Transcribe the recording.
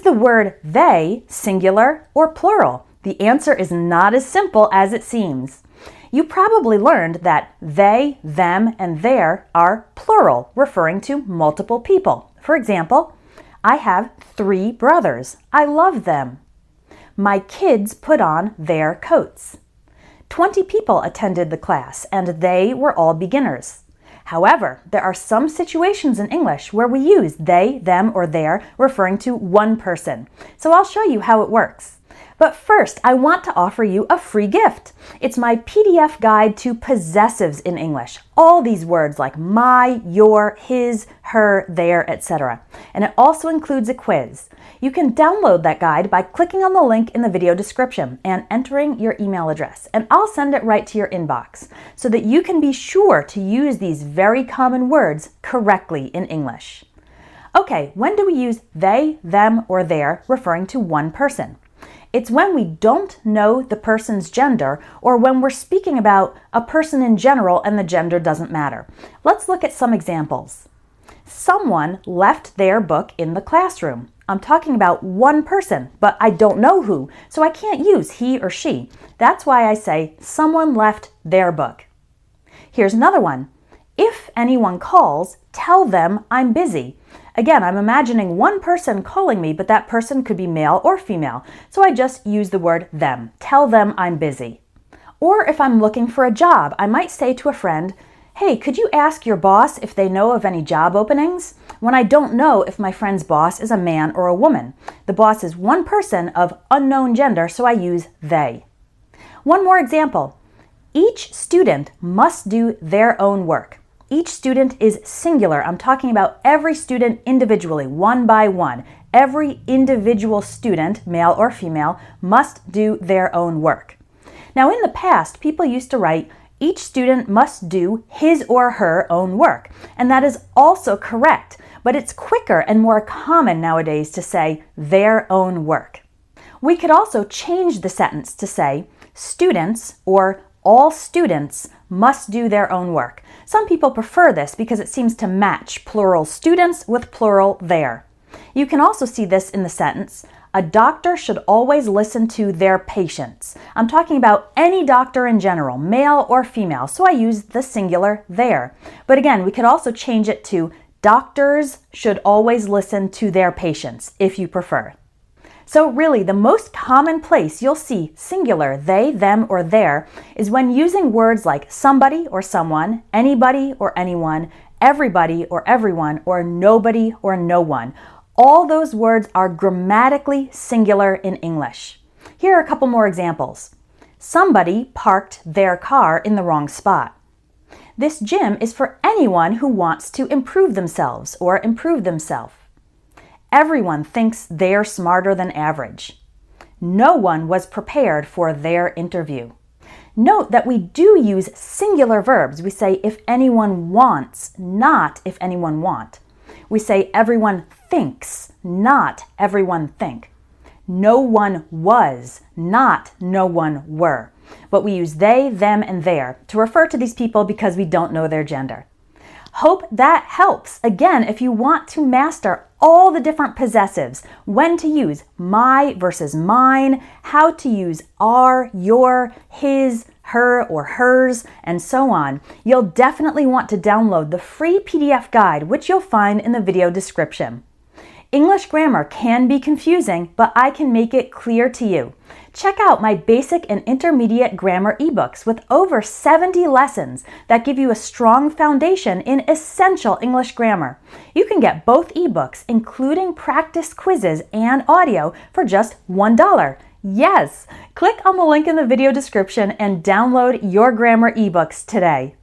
Is the word they singular or plural? The answer is not as simple as it seems. You probably learned that they, them, and their are plural, referring to multiple people. For example, I have 3 brothers. I love them. My kids put on their coats. 20 people attended the class, and they were all beginners. However, there are some situations in English where we use they, them, or their referring to one person. So I'll show you how it works. But first, I want to offer you a free gift. It's my PDF guide to possessives in English. All these words like my, your, his, her, their, etc. And it also includes a quiz. You can download that guide by clicking on the link in the video description and entering your email address. And I'll send it right to your inbox so that you can be sure to use these very common words correctly in English. Okay, when do we use they, them, or their referring to one person? It's when we don't know the person's gender or when we're speaking about a person in general and the gender doesn't matter. Let's look at some examples. Someone left their book in the classroom. I'm talking about one person, but I don't know who, so I can't use he or she. That's why I say someone left their book. Here's another one. If anyone calls, tell them I'm busy. Again, I'm imagining one person calling me, but that person could be male or female, so I just use the word them. Tell them I'm busy. Or if I'm looking for a job, I might say to a friend, hey, could you ask your boss if they know of any job openings? When I don't know if my friend's boss is a man or a woman. The boss is one person of unknown gender, so I use they. One more example. Each student must do their own work. Each student is singular. I'm talking about every student individually, one by one. Every individual student, male or female, must do their own work. Now, in the past, people used to write, each student must do his or her own work. And that is also correct, but it's quicker and more common nowadays to say their own work. We could also change the sentence to say, students or all students must do their own work. Some people prefer this because it seems to match plural students with plural their. You can also see this in the sentence, a doctor should always listen to their patients. I'm talking about any doctor in general, male or female, so I use the singular their. But again, we could also change it to doctors should always listen to their patients, if you prefer. So really, the most common place you'll see singular they, them, or their is when using words like somebody or someone, anybody or anyone, everybody or everyone, or nobody or no one. All those words are grammatically singular in English. Here are a couple more examples. Somebody parked their car in the wrong spot. This gym is for anyone who wants to improve themselves or improve themselves. Everyone thinks they're smarter than average. No one was prepared for their interview. Note that we do use singular verbs. We say if anyone wants, not if anyone want. We say everyone thinks, not everyone think. No one was, not no one were. But we use they, them, and their to refer to these people because we don't know their gender. Hope that helps. Again, if you want to master all the different possessives, when to use my versus mine, how to use our, your, his, her, or hers, and so on, you'll definitely want to download the free PDF guide, which you'll find in the video description. English grammar can be confusing, but I can make it clear to you. Check out my basic and intermediate grammar ebooks with over 70 lessons that give you a strong foundation in essential English grammar. You can get both ebooks, including practice quizzes and audio, for just $1. Yes! Click on the link in the video description and download your grammar ebooks today.